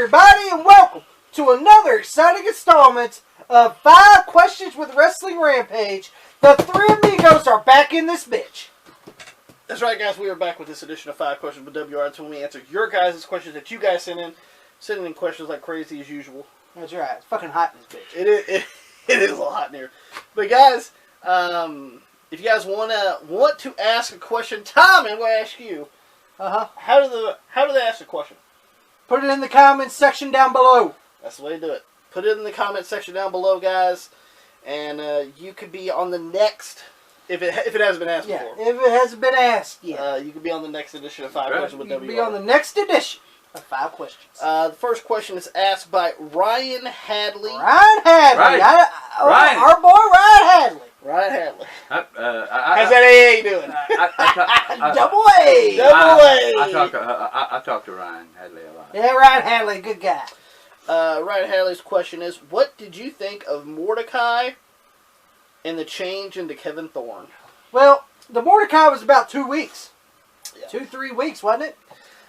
everybody, and welcome to another exciting installment of 5 Questions with Wrestling Rampage. The three amigos are back in this bitch. That's right, guys. We are back with this edition of 5 Questions with WR. It's when we answer your guys' questions that you guys send in. Sending in questions like crazy as usual. That's right. It's fucking hot in this bitch. It is a little hot in here. But guys, if you guys want to ask a question, Tom, I'm going to ask you. How do they ask the question? Put it in the comments section down below. That's the way to do it. Put it in the comments section down below, guys, and you could be on the next. If it hasn't been asked before. If it hasn't been asked yet. You could be on the next edition of 5 Questions with WR. You could be on the next edition of 5 Questions. The first question is asked by Ryan Hadley. Ryan Hadley. Ryan. Our boy Ryan Hadley. Ryan Hadley. How's that AA doing? Double A. Double A. I talk to Ryan Hadley a lot. Yeah, Ryan Hadley, good guy. Ryan Hadley's question is, what did you think of Mordecai and the change into Kevin Thorn? Well, the Mordecai was about 2 weeks. Yeah. 2-3 weeks, wasn't it?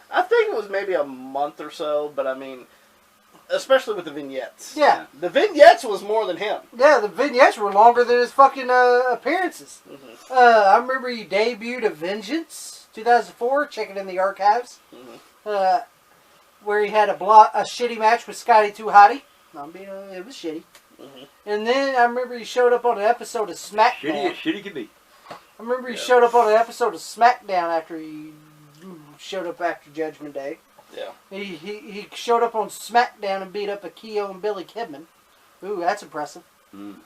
I think it was maybe a month or so, but I mean, especially with the vignettes. Yeah. The vignettes was more than him. Yeah, the vignettes were longer than his fucking appearances. Mm-hmm. I remember he debuted at Vengeance 2004. Check it in the archives. Mm-hmm. Where he had a shitty match with Scotty Too Hottie. It was shitty. Mm-hmm. And then I remember he showed up on an episode of SmackDown. Shitty can be. I remember he showed up on an episode of SmackDown after he showed up after Judgment Day. Yeah. He showed up on SmackDown and beat up Akio and Billy Kidman. Ooh, that's impressive. Mm.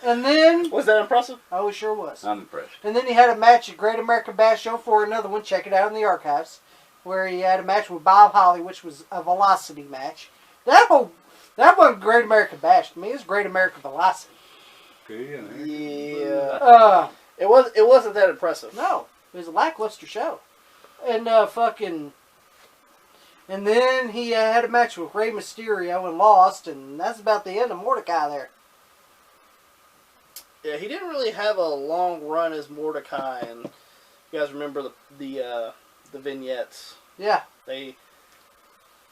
And then... Was that impressive? Oh, it sure was. I'm impressed. And then he had a match at Great American Bash Show for another one. Check it out in the archives. Where he had a match with Bob Holly, which was a Velocity match. That wasn't Great American Bash to me. It was Great American Velocity. Yeah. It wasn't that impressive. No. It was a lackluster show. And and then he had a match with Rey Mysterio and lost, and that's about the end of Mordecai there. Yeah, he didn't really have a long run as Mordecai, and you guys remember the vignettes. Yeah. They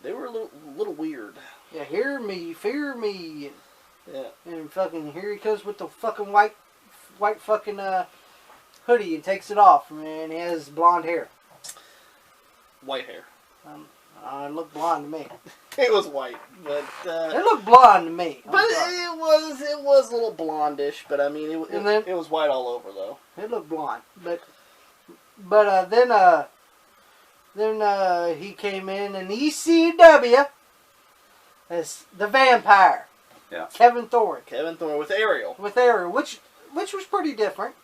were a little weird. Yeah, hear me, fear me. Yeah. And fucking here he comes with the fucking white fucking hoodie and takes it off, and he has blonde hair. White hair. It looked blonde to me. It was white, but it looked blonde to me. But it was a little blondish, but I mean it was white all over though. It looked blonde, but then he came in ECW as the Vampire. Yeah. Kevin Thorn. Kevin Thorn with Ariel. Which was pretty different.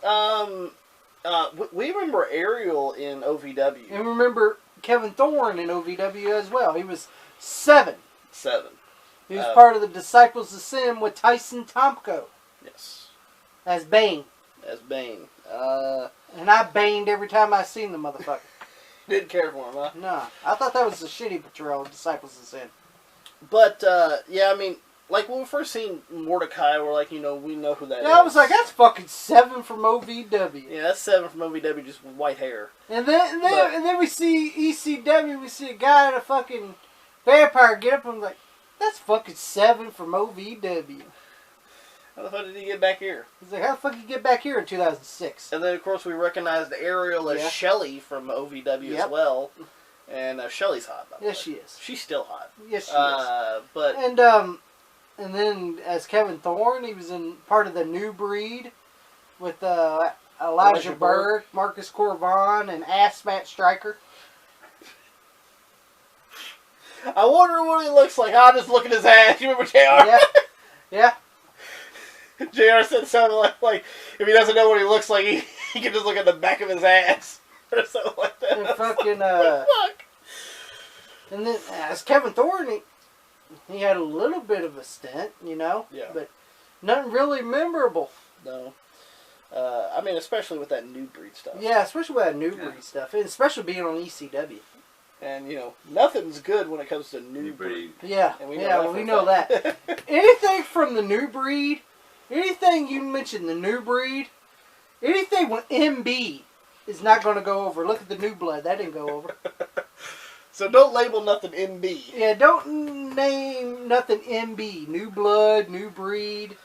We remember Ariel in OVW. And remember Kevin Thorn in OVW as well. He was 7. 7. He was part of the Disciples of Sin with Tyson Tomko. Yes. As Bane. As Bane. And I baned every time I seen the motherfucker. Didn't care for him, huh? No. I thought that was a shitty portrayal of Disciples of Sin. But, yeah, I mean, like, when we first seen Mordecai, we're like, we know who that is. Yeah, I was like, that's fucking 7 from OVW. Yeah, that's 7 from OVW, just with white hair. And then we see ECW, we see a guy in a fucking vampire get up, and I'm like, that's fucking 7 from OVW. How the fuck did he get back here? He's like, how the fuck did he get back here in 2006? And then, of course, we recognized Ariel as Shelly from OVW as well. And Shelly's hot, by the way. Yes, she is. She's still hot. Yes, she is. But... And then as Kevin Thorn, he was in part of the New Breed with Elijah Burke, Marcus Corvon, and Ass Matt Striker. I wonder what he looks like. I'll just look at his ass. You remember JR? Yeah. Yeah. JR said something like if he doesn't know what he looks like, he can just look at the back of his ass. Or something like that. And fucking, fuck? And then as Kevin Thorn, he had a little bit of a stint, Yeah. But nothing really memorable. No. I mean, especially with that New Breed stuff. Yeah, especially with that New Breed stuff. And especially being on ECW. And, nothing's good when it comes to New Breed. Yeah. And we know that. Anything from the New Breed, anything you mentioned the New Breed, anything with MB is not going to go over. Look at the New Blood. That didn't go over. So don't label nothing MB. Yeah, don't name nothing MB. New blood, new breed,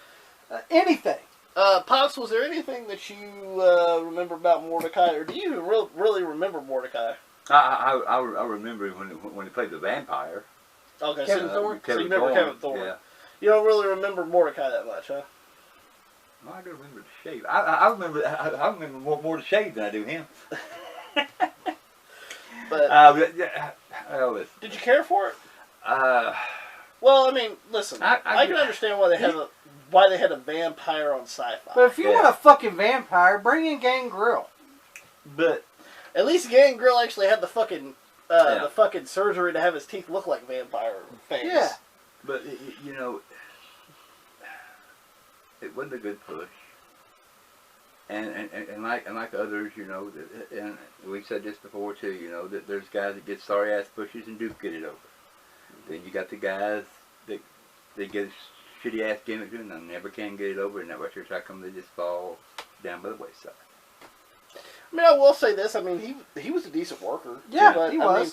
anything. Pops, was there anything that you remember about Mordecai, or do you really remember Mordecai? I remember when he played the vampire. Okay, Kevin Thorn? So you remember Kevin Thorn. Yeah. You don't really remember Mordecai that much, huh? Well, I do remember the shave. I remember more the shave than I do him. But did you care for it? Well, I mean, listen, I can understand why they had a vampire on sci-fi. But if you want a fucking vampire, bring in Gangrel. But at least Gangrel actually had the fucking surgery to have his teeth look like vampire fangs. Yeah. But you know, it wasn't a good push. And like others, you know, and we said this before too, you know, that there's guys that get sorry ass pushes and do get it over. Then you got the guys that they get a shitty ass gimmick and they never can get it over, and that's how come they just fall down by the wayside. I mean, I will say this. I mean, he was a decent worker. Yeah, but, he was. I mean,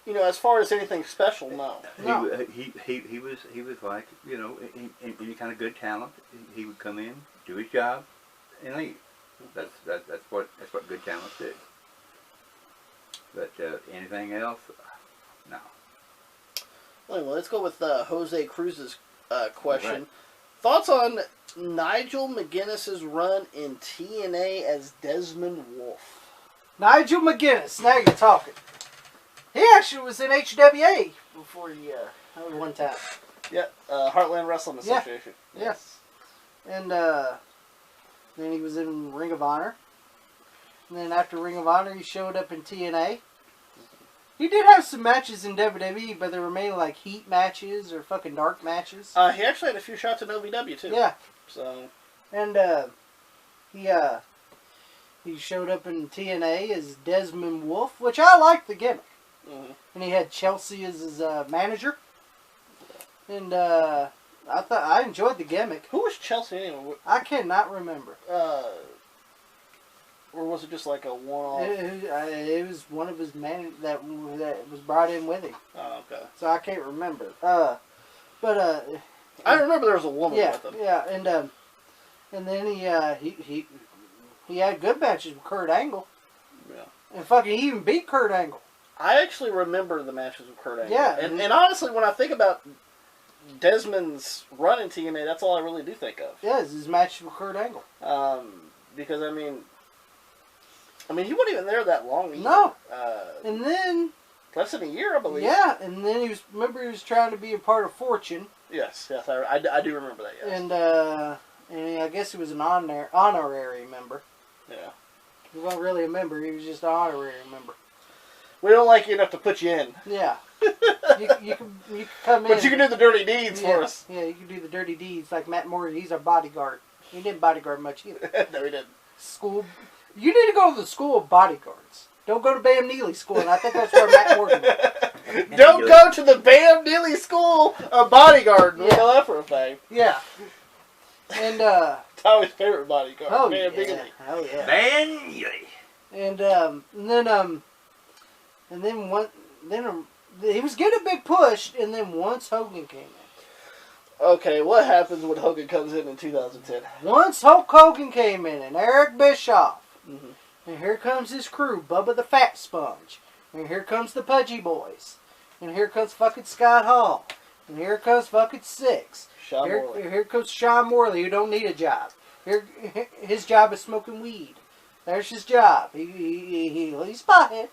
you know, as far as anything special, no. He was like, you know, any kind of good talent. He would come in, do his job, and leave. That's what good talents do. But anything else, no. Well, let's go with Jose Cruz's question. Right. Thoughts on Nigel Mcguinness's run in TNA as Desmond Wolfe? Nigel Mcguinness. Now you're talking. He actually was in HWA before he one time. Yeah, Heartland Wrestling Association. Yeah. Yes. And then he was in Ring of Honor. And then after Ring of Honor, he showed up in TNA. He did have some matches in WWE, but they were mainly like heat matches or fucking dark matches. He actually had a few shots in OVW too. Yeah. So. And he showed up in TNA as Desmond Wolfe, which I liked the gimmick. Mm-hmm. And he had Chelsea as his manager. And I enjoyed the gimmick. Who was Chelsea anyway? I cannot remember. Or was it just like a one-off? It was one of his men that was brought in with him. Oh, okay. So I can't remember. I remember there was a woman with him. Yeah, and then he had good matches with Kurt Angle. Yeah. And fucking he even beat Kurt Angle. I actually remember the matches with Kurt Angle. Yeah. And honestly, when I think about Desmond's run in TNA, that's all I really do think of. Yeah, it's his match with Kurt Angle. Because I mean, he wasn't even there that long either. No. And then less than a year, I believe. Yeah, and then he was trying to be a part of Fortune. Yes, I do remember that. Yes. And I guess he was an honorary member. Yeah. He wasn't really a member. He was just an honorary member. We don't like you enough to put you in. Yeah. you can come in. But you can do the dirty deeds for us. Yeah, you can do the dirty deeds like Matt Morgan. He's our bodyguard. He didn't bodyguard much either. No, he didn't. School. You need to go to the school of bodyguards. Don't go to Bam Neely School, and I think that's where Matt Morgan went. Don't go to the Bam Neely School of Bodyguard. We know that for a fact. Yeah. And Tommy's favorite bodyguard. Oh Bam yeah. Neely. Oh yeah. Bam Neely. And then he was getting a big push, and then once Hogan came in. Okay, what happens when Hogan comes in 2010? Once Hulk Hogan came in, and Eric Bischoff, Mm-hmm. and here comes his crew, Bubba the Fat Sponge, and here comes the Pudgy Boys, and here comes fucking Scott Hall, and here comes fucking Six. Here comes Sean Morley, who don't need a job. His job is smoking weed. There's his job. He's pothead.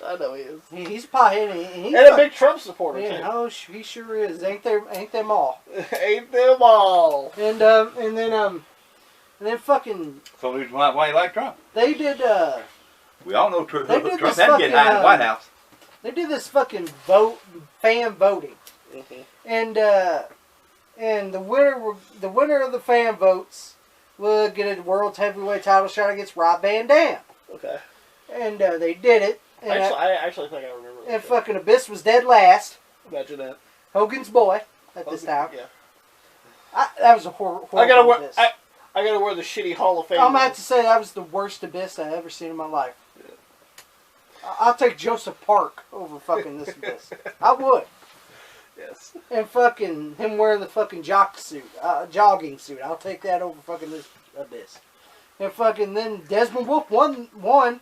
I know he is. He's pothead, and a big Trump supporter too. Oh, he sure is. Ain't them all? Ain't them all? And then fucking. So why you like Trump? They did. We all know Trump had fucking, to get high in the White House. They did this fucking fan voting, and the winner of the fan votes will get a world heavyweight title shot against Rob Van Dam. Okay. And they did it. And I actually think I remember that. And fucking Abyss was dead last. Imagine that. Hogan's boy at this time. Yeah. That was a horrible Abyss. I gotta wear the shitty Hall of Fame. I'm about to say that was the worst Abyss I've ever seen in my life. Yeah. I'll take Joseph Park over fucking this. I would. Yes. And fucking him wearing the fucking jogging suit. I'll take that over fucking this. And fucking then Desmond Wolf won,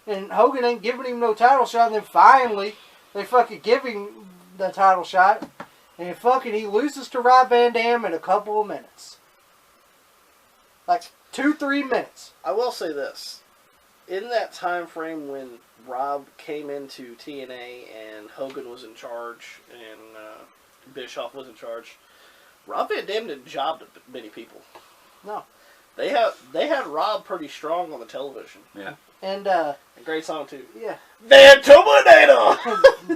and Hogan ain't giving him no title shot. And then finally, they fucking give him the title shot, and fucking he loses to Rob Van Dam in a couple of minutes, like 2-3 minutes. I will say this: in that time frame when Rob came into TNA and Hogan was in charge and Bischoff was in charge, Rob Van Dam didn't job to many people. No. They had Rob pretty strong on the television. Yeah. And A great song too. yeah. Van Terminator!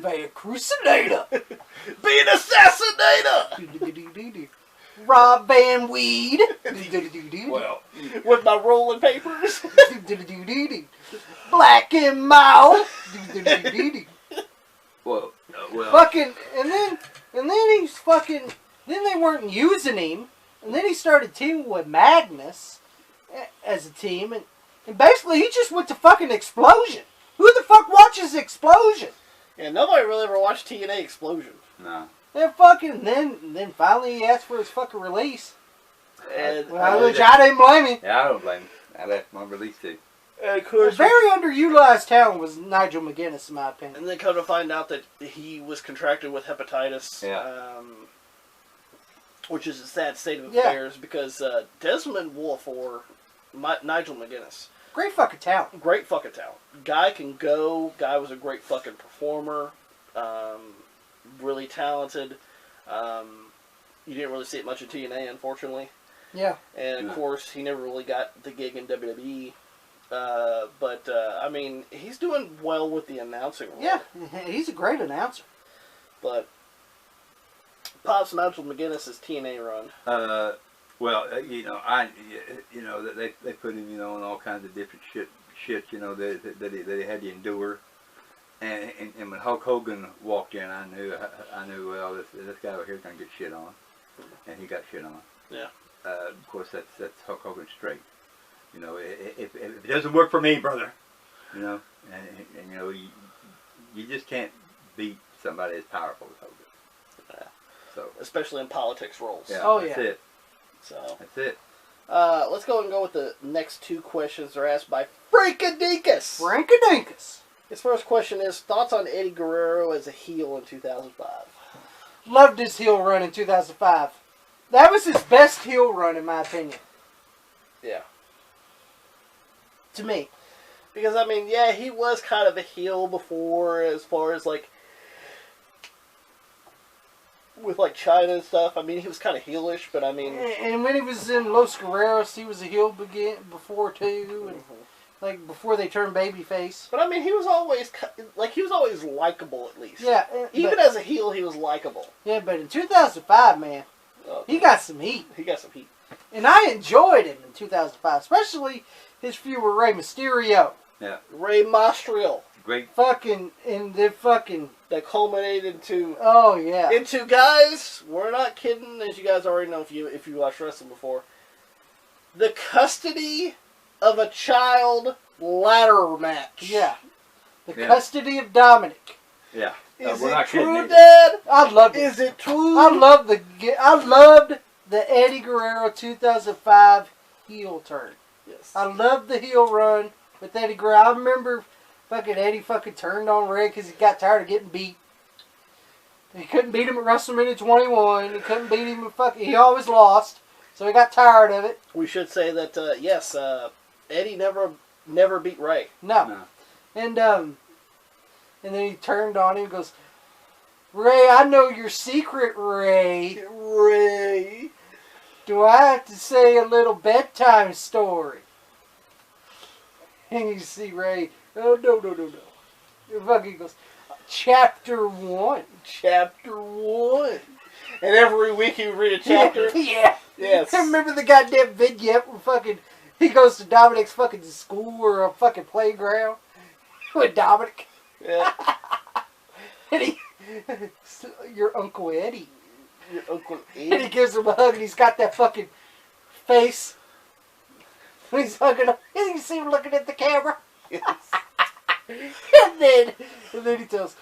Van Crusader! Be an assassinator! Rob Van Weed! Well, With my rolling papers. Black and Mouth! well. Fucking, and then he's fucking, then they weren't using him, and then he started teaming with Magnus as a team, and basically he just went to fucking Explosion. Who the fuck watches Explosion? Yeah, nobody really ever watched TNA Explosion. No. And fucking, then finally he asked for his fucking release. And, Which I didn't blame him. Yeah, I don't blame him. I left my release too. and of A course, very underutilized talent was Nigel Mcguinness, in my opinion. and then come to find out that he was contracted with hepatitis. Yeah. Which is a sad state of Yeah. affairs because Desmond Wolf or Nigel Mcguinness, Great fucking talent. great fucking talent. Guy can go. Guy was a great fucking performer. Really talented. You didn't really see it much in TNA, unfortunately. Yeah. And of course, he never really got the gig in WWE. But I mean, he's doing well with the announcing role. Yeah, he's a great announcer. But Pops Nigel McGuinness's TNA run. They put him, in all kinds of different shit, that he had to endure. And when Hulk Hogan walked in, I knew, well, this guy over here is gonna get shit on, and he got shit on. Yeah. Of course, that's Hulk Hogan's straight. If it doesn't work for me, brother, and you just can't beat somebody as powerful as Hogan. Yeah. So, Especially in politics roles. yeah, Oh, that's yeah. it. So That's it. let's go and go with the next two questions. They're asked by Freakadinkus. Frankadinkus. His first question is thoughts on Eddie Guerrero as a heel in 2005. Loved his heel run in 2005. That was his best heel run, in my opinion. Yeah. To me. Because, I mean, yeah, he was kind of a heel before as far as, like, with, like, China and stuff. I mean, he was kind of heelish, but, I mean... And when he was in Los Guerreros, he was a heel before, too. And, like, before they turned babyface. But, I mean, he was always, like, he was always likable, at least. Yeah. Even as a heel, he was likable. Yeah, but in 2005, man, he got some heat. He got some heat. And I enjoyed him in 2005, especially his feud with Rey Mysterio. Yeah. Rey Mysterio. Great. Fucking, and the fucking... That culminated into... Oh, yeah. Into, guys, we're not kidding, as you guys already know if you watched wrestling before, the custody of a child ladder match. Yeah. The custody of Dominic. Yeah. Is we're it not kidding true, either. Dad? I loved it. Is it true? I loved the Eddie Guerrero 2005 heel turn. Yes. I loved the heel run with Eddie Guerrero. I remember fucking Eddie fucking turned on Ray because he got tired of getting beat. He couldn't beat him at WrestleMania 21. He couldn't beat him at fucking... He always lost. So he got tired of it. We should say that, yes, Eddie never beat Ray. No. And then he turned on him and goes, Ray, I know your secret, Ray. Ray. Do I have to say a little bedtime story? And you see Ray, oh, no. He fucking goes, Chapter 1. Chapter 1. And every week he would read a chapter. Yeah. Yes. I remember the goddamn vignette where fucking he goes to Dominic's fucking school or a fucking playground with Dominic. Yeah. And he, your Uncle Eddie. Your Uncle And he Eddie. gives him a hug and he's got that fucking face. And he's hugging him. And you see him looking at the camera. Yes. and then he tells,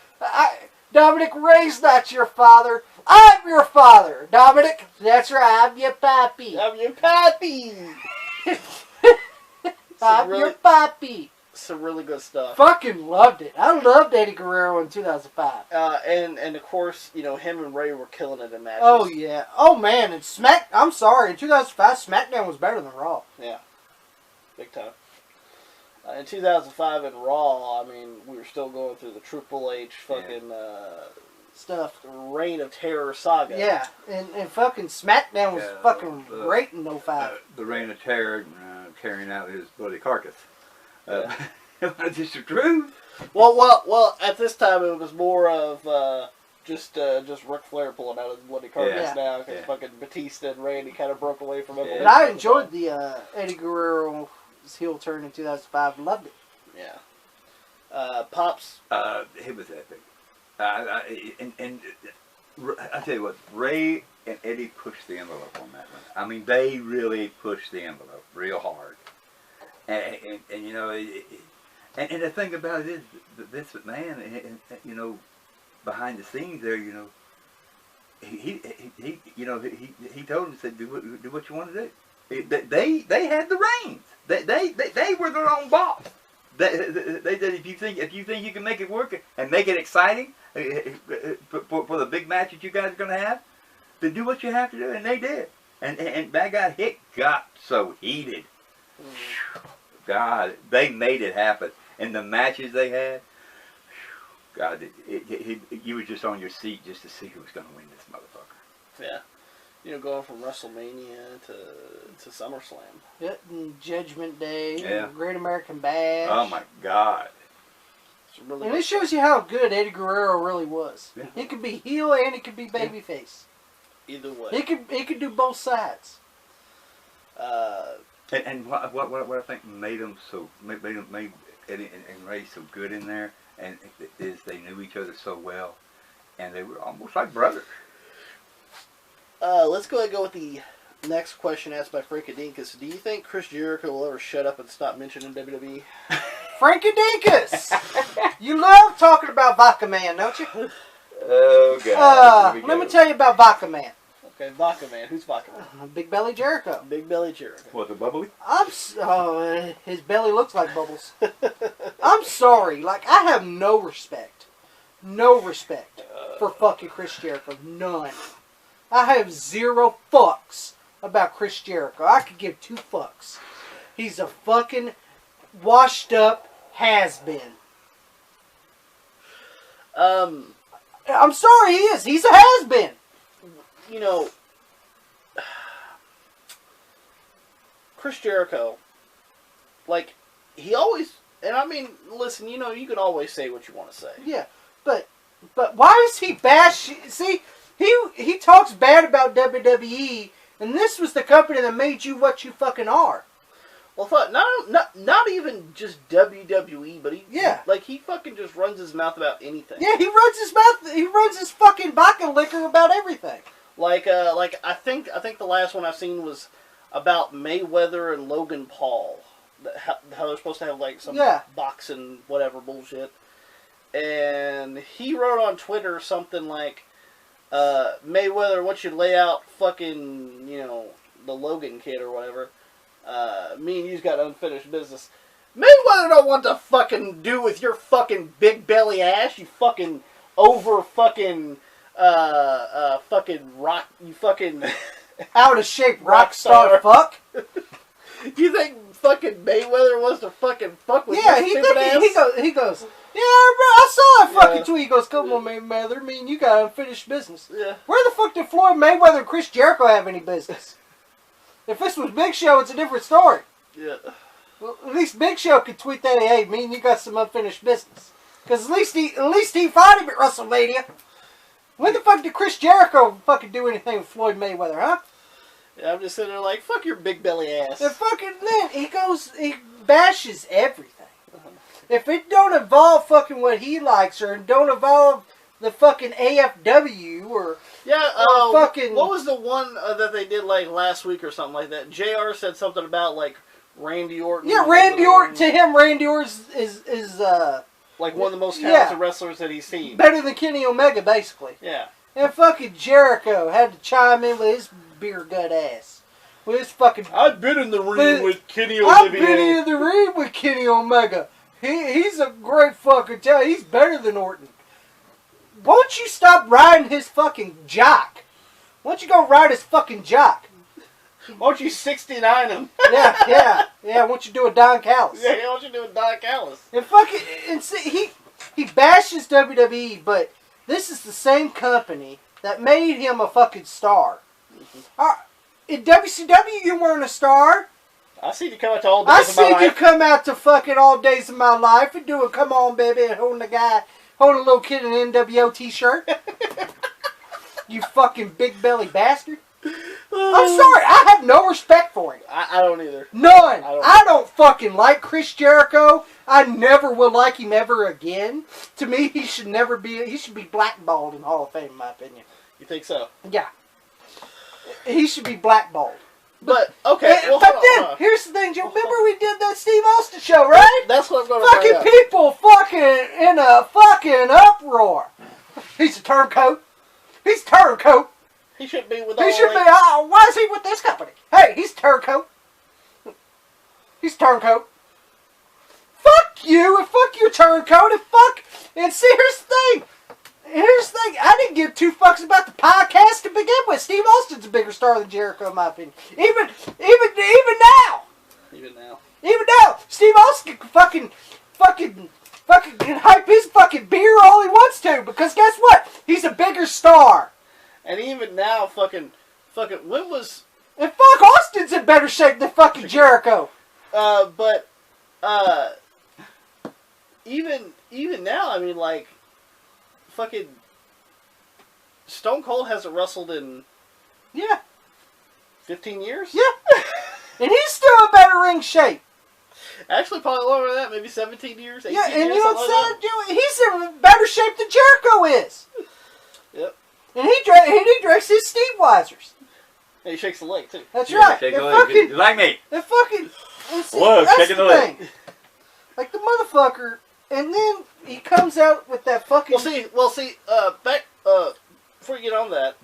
Dominic, Ray's not your father. I'm your father. Dominic, that's right, I'm your pappy. I'm your pappy. I'm your pappy. Some really good stuff. Fucking loved it. I loved Eddie Guerrero in 2005. And of course, you know, him and Ray were killing it in matches. Oh, yeah. Oh, man. And I'm sorry. In 2005, SmackDown was better than Raw. Yeah. Big time. In 2005 in Raw, I mean, we were still going through the Triple H fucking stuff. Reign of Terror saga. Yeah. And fucking SmackDown was fucking great in 05. The Reign of Terror carrying out his bloody carcass. Just the truth. Well. At this time, it was more of just Ric Flair pulling out his bloody carcass now because fucking Batista and Randy kind of broke away from him. But I enjoyed the Eddie Guerrero's heel turn in 2005. Loved it. Yeah. Pops. It was epic. And I tell you what, Ray and Eddie pushed the envelope on that one. I mean, they really pushed the envelope real hard. And you know, and the thing about it is, Vince McMahon, you know, behind the scenes there, you know, he told him, he said, do what you want to do. They had the reins. They were their own boss. They said, if you think you can make it work and make it exciting for the big match that you guys are going to have, then do what you have to do, and they did. And that guy Hick got so heated. God, they made it happen. And the matches they had, God, you were just on your seat just to see who was going to win this motherfucker. Yeah. You know, going from WrestleMania to SummerSlam. Yeah, and Judgment Day. Yeah. Great American Bash. Oh, my God. Really and it shows you how good Eddie Guerrero really was. Yeah. He could be heel and he could be babyface. Either way. He could do both sides. And what I think made Eddie and Ray so good in there, and is they knew each other so well, and they were almost like brothers. Let's go ahead and go with the next question asked by Frankie Dinkus. Do you think Chris Jericho will ever shut up and stop mentioning WWE? Frankie Dinkus! You love talking about Vodka Man, don't you? Oh, God. Let me tell you about Vodka Man. Okay, Vodka Man. Who's Vodka Man? Big Belly Jericho. Big Belly Jericho. What, the bubbly? His belly looks like bubbles. I'm sorry. Like, I have no respect. No respect for fucking Chris Jericho. None. I have zero fucks about Chris Jericho. I could give two fucks. He's a fucking washed up has-been. I'm sorry, he is. He's a has-been. You know, Chris Jericho, like, he always, and I mean, listen, you know, you can always say what you want to say. Yeah, but why is he bash? See, he talks bad about WWE, and this was the company that made you what you fucking are. Well, not even just WWE, but he fucking just runs his mouth about anything. Yeah, he runs his mouth. He runs his fucking vodka liquor about everything. Like I think the last one I've seen was about Mayweather and Logan Paul. How they're supposed to have like some boxing whatever bullshit. And he wrote on Twitter something like, Mayweather, once you lay out fucking, you know, the Logan kid or whatever, me and you's got unfinished business. Mayweather don't want to fucking do with your fucking big belly ass, you fucking over fucking fucking rock, you fucking out of shape rock star fuck. You think fucking Mayweather wants to fucking fuck with your stupid ass? He goes, yeah, I saw that fucking tweet. He goes, come on, Mayweather, me and you got unfinished business. Yeah. Where the fuck did Floyd Mayweather and Chris Jericho have any business? If this was Big Show, it's a different story. Yeah. Well, at least Big Show could tweet that, hey, me and you got some unfinished business. Because at least he fought him at WrestleMania. When the fuck did Chris Jericho fucking do anything with Floyd Mayweather, huh? Yeah, I'm just sitting there like, fuck your big belly ass. And fucking then, he bashes everything. If it don't involve fucking what he likes, or don't involve the fucking AFW, or... Yeah, fucking... What was the one that they did like last week or something like that? JR said something about like Randy Orton. Yeah, Randy Orton, to him, Randy Orton is like one of the most talented wrestlers that he's seen. Better than Kenny Omega, basically. Yeah. And fucking Jericho had to chime in with his beer gut ass. With his fucking... I've been in the ring with Kenny I've Olivier. been in the ring with Kenny Omega. He's a great fucking talent. He's better than Orton. Won't you stop riding his fucking jock? Why don't you go ride his fucking jock? Why don't you 69 him? Yeah. Why don't you do a Don Callis? Yeah, why don't you do a Don Callis? And fucking... And see, he bashes WWE, but this is the same company that made him a fucking star. In WCW, you weren't a star. I see you come out to All Days of My Life. I see you come out to fucking All Days of My Life and do a Come On Baby and holding a little kid in an NWO t-shirt. You fucking big belly bastard. I'm sorry, I have no respect for him. I don't either. None. I don't fucking like Chris Jericho. I never will like him ever again. To me, he should be blackballed in Hall of Fame, in my opinion. You think so? Yeah. He should be blackballed. But, okay. Here's the thing, Joe. Remember we did that Steve Austin show, right? That's what I'm going to fucking people fucking in a fucking uproar. He's a turncoat. He's a turncoat. He should be with why is he with this company? Hey, he's a turncoat. He's a turncoat. Fuck you, and fuck your turncoat, and see, here's the thing. I didn't give two fucks about the podcast to begin with. Steve Austin's a bigger star than Jericho, in my opinion. Even now. Even now. Steve Austin can fucking can hype his fucking beer all he wants to, because guess what? He's a bigger star. And even now, fucking, when was... And fuck, Austin's in better shape than fucking Jericho. Even now, I mean, like, fucking Stone Cold hasn't wrestled in 15 years? Yeah. And he's still in better ring shape. Actually, probably longer than that, maybe 17 years, 18 years. Yeah, and years, you know what I'm saying? He's in better shape than Jericho is. Yep. And he drinks his Steve Weisers. And he shakes the leg, too. That's right. Shake the leg. Like me. And fucking... Whoa, shaking the leg. Like the motherfucker... And then he comes out with that fucking... Well, see, back, before you get on that,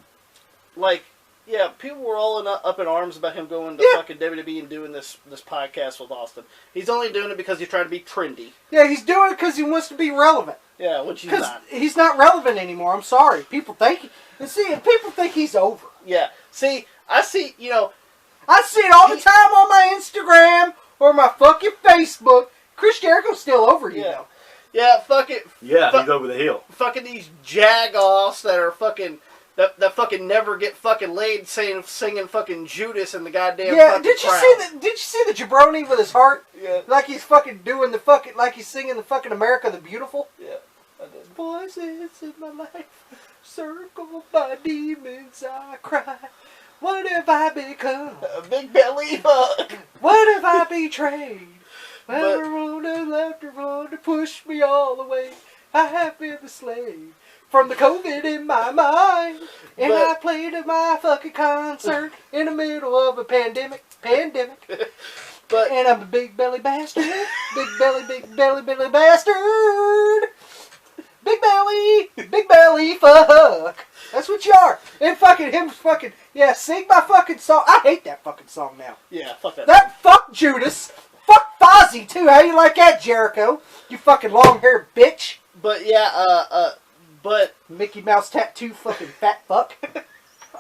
like, yeah, people were all up in arms about him going to fucking WWE and doing this podcast with Austin. He's only doing it because he's trying to be trendy. Yeah, he's doing it because he wants to be relevant. Yeah, which he's not. He's not relevant anymore, I'm sorry. People think... And see, people think he's over. Yeah, see, I see, I see it all the time on my Instagram or my fucking Facebook. Chris Jericho's still over, you know. Yeah, fucking... Yeah, he's over the hill. Fucking these jagoffs that are fucking... That fucking never get fucking laid singing fucking Judas in the goddamn fucking Did you see the jabroni with his heart? Yeah. Like he's fucking doing the fucking... Like he's singing the fucking America the Beautiful? Yeah, I did. Voices in my life, circled by demons, I cry. What have I become? A big belly fuck. What have I betrayed? Whether on or left or on to push me all the way, I have been the slave from the COVID in my mind. And I played at my fucking concert in the middle of a pandemic. But and I'm a big belly bastard. Big belly bastard. Big belly fuck. That's what you are. And fucking him fucking, sing my fucking song. I hate that fucking song now. Yeah, fuck that. That fuck Judas. Fuck Fozzy too. How you like that, Jericho? You fucking long-haired bitch. But but Mickey Mouse tattoo fucking fat fuck.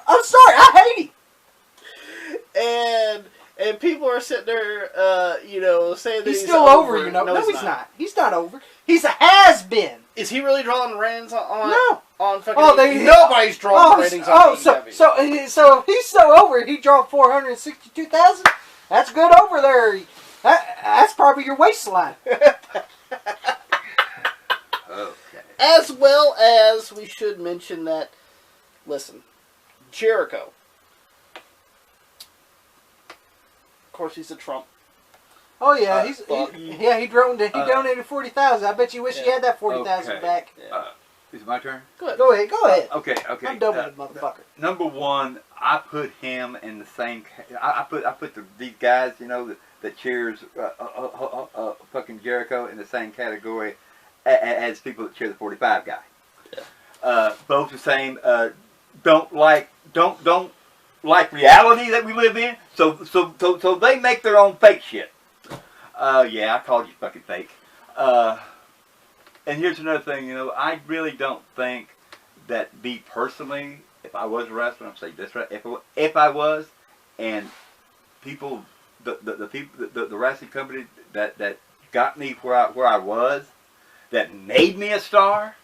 I'm sorry, I hate him. And people are sitting there, saying that he's still over, No, he's not. He's not over. He's a has-been. Is he really drawing ratings on? No. On fucking. Nobody's drawing ratings on. So if he's so over, he drawn 462,000. That's good over there. That's probably your waistline. Okay. As well as we should mention that, listen, Jericho. Of course, he's a Trump. Oh yeah, he donated 40,000. I bet you wish he had that 40,000 back. Yeah. Is it my turn? Go ahead. Okay. I'm done with the motherfucker. Number one, I put him in the same. I put these guys, that cheers fucking Jericho in the same category as people that cheer the 45 guy. Yeah. Both the same. Don't like reality that we live in. So they make their own fake shit. Yeah, I called you fucking fake. And here's another thing. You know, I really don't think that me personally, if I was a wrestler, I'm saying this right. If I was, and people, the wrestling company that got me where I was, that made me a star,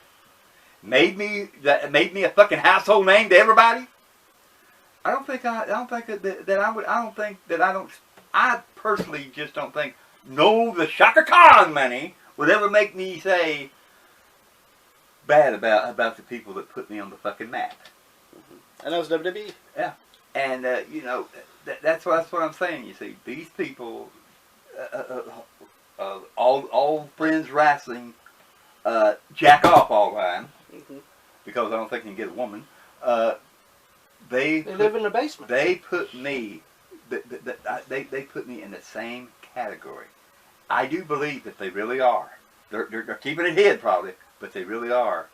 made me a fucking household name to everybody. I personally just don't think the Shaka Khan money would ever make me say bad about the people that put me on the fucking map. And that was WWE. Yeah, and you know that's what I'm saying. You see, these people, all friends wrestling, jack off all the time because I don't think you can get a woman. They live in the basement. They put me. They put me in the same category. I do believe that they really are. They're keeping it hid probably, but they really are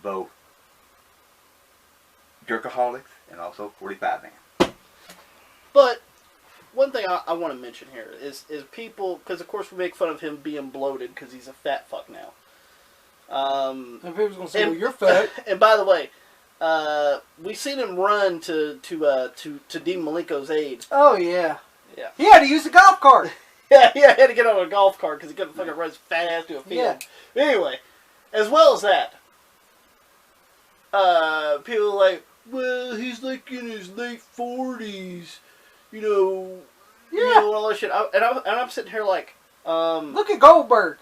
both jerkaholics and also 45 man. But one thing I want to mention here is people, because of course we make fun of him being bloated because he's a fat fuck now. And people's gonna say, "Well, you're fat." And by the way, we seen him run to Dean Malenko's aid. Oh yeah. Yeah. He had to use the golf cart. Yeah, he had to get on a golf cart because he couldn't fucking run his fat ass to a field. Yeah. Anyway, as well as that, people are like, well, he's like in his late 40s, you know, all that shit. And I'm sitting here like, look at Goldberg.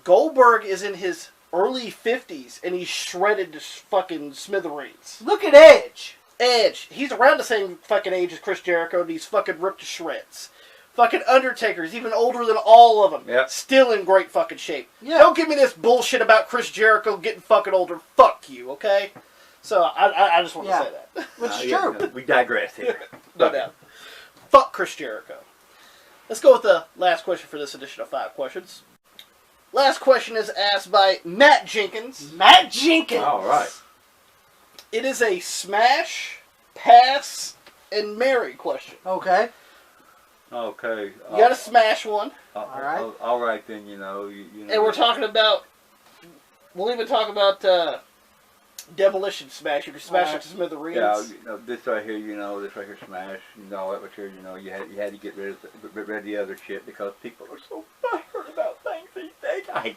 Goldberg is in his early 50s and he's shredded to fucking smithereens. Look at Edge. Edge, he's around the same fucking age as Chris Jericho and he's fucking ripped to shreds. Fucking Undertaker's even older than all of them. Yep. Still in great fucking shape. Yeah. Don't give me this bullshit about Chris Jericho getting fucking older. Fuck you, okay? So I just want to say that. Which is Yeah, true. no, we digress here. No doubt. Fuck Chris Jericho. Let's go with the last question for this edition of 5 questions. Last question is asked by Matt Jenkins. Matt Jenkins. All right. It is a smash, pass, and marry question. Okay. Okay. You got to smash one. All right. All right then. You know. And we're talking about. We'll even talk about demolition smash. You can smash it to smithereens. Yeah. This right here. This right here. Smash. That right here. You had to get rid of the other shit because people are so butthurt about things these days. I hate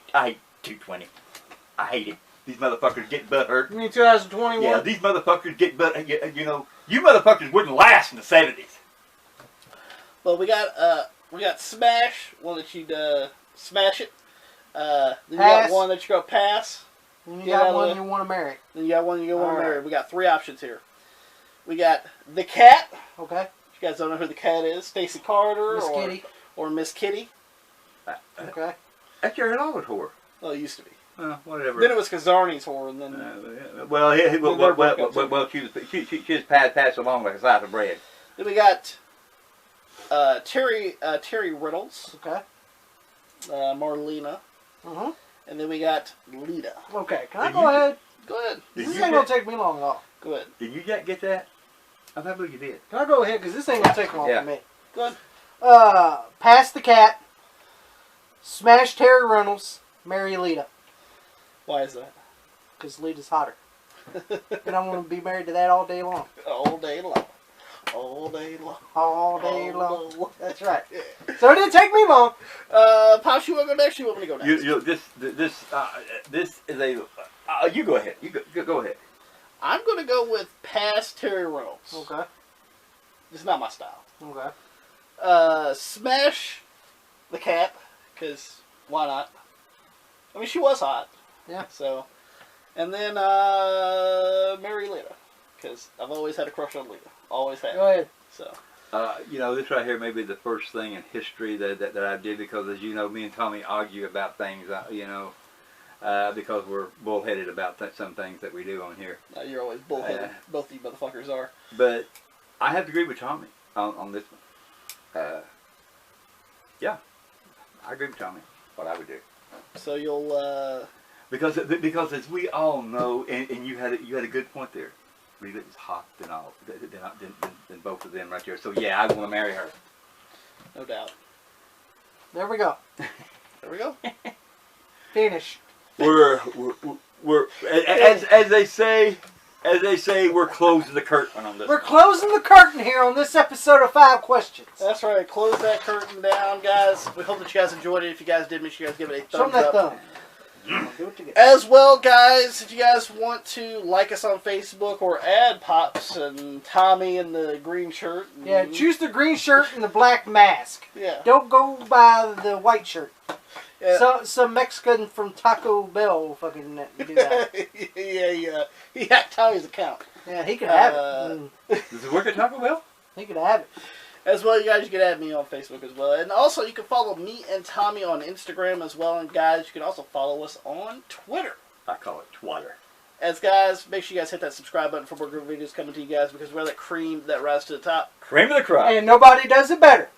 220. I hate it. These motherfuckers get butthurt. You mean 2021? Yeah. These motherfuckers get butt. You motherfuckers wouldn't last in the 70s. Well, we got smash. One that you'd smash it. Then you got one that you go pass. And you got one you want to marry. Then you got one you want to marry. Right. We got 3 options here. We got the cat. Okay. You guys don't know who the cat is? Stacy Carter Miss Kitty. Or Miss Kitty. Okay. That's Jared Lawler's whore. Well, it used to be. Whatever. Then it was Kazarni's whore, and then she was passed along like a slice of bread. Then we got Terry Riddles. Okay. Marlena. Mm-hmm. And then we got Lita. Okay. Can I go ahead? Go ahead. This ain't gonna take me long at all. Go ahead. Did you get that? I thought you did. Can I go ahead? Because this ain't gonna take long for me. Go ahead. Pass the cat. Smash Terry Reynolds. Marry Lita. Why is that? Because Lita's hotter. And I want to be married to that all day long. All day long. All day long. All day long. That's right. So it didn't take me long. Pops, you want to go next? You want me to go next? This is a. You go ahead. You go ahead. I'm going to go with pass Terry Reynolds. Okay. It's not my style. Okay. Smash the cat, because why not? I mean, she was hot. Yeah. So, and then marry Lita, because I've always had a crush on Lita. Always had. Go ahead. So. This right here may be the first thing in history that I did because, as you know, me and Tommy argue about things, because we're bullheaded about some things that we do on here. You're always bullheaded. Both of you motherfuckers are. But I have to agree with Tommy on this one. Yeah, I agree with Tommy. What I would do. So you'll. Because as we all know, and you had a good point there. Rita is hot than both of them right there. So yeah, I want to marry her. No doubt. There we go. There we go. Finish. We're as they say, we're closing the curtain on this. We're closing the curtain here on this episode of 5 Questions. That's right. Close that curtain down, guys. We hope that you guys enjoyed it. If you guys did, make sure you guys give it a Show them thumbs that up. thumb. Do it together. As well, guys, if you guys want to like us on Facebook or add Pops and Tommy in the green shirt. Yeah, choose the green shirt and the black mask. Yeah. Don't go by the white shirt. Yeah. So, some Mexican from Taco Bell will fucking do that. yeah. He hacked Tommy's account. Yeah, he could have it. Does it work at Taco Bell? He could have it. As well, you guys, you can add me on Facebook as well. And also, you can follow me and Tommy on Instagram as well. And guys, you can also follow us on Twitter. I call it twatter. As guys, make sure you guys hit that subscribe button for more good videos coming to you guys, because we're that cream that rises to the top. Cream of the crop. And nobody does it better.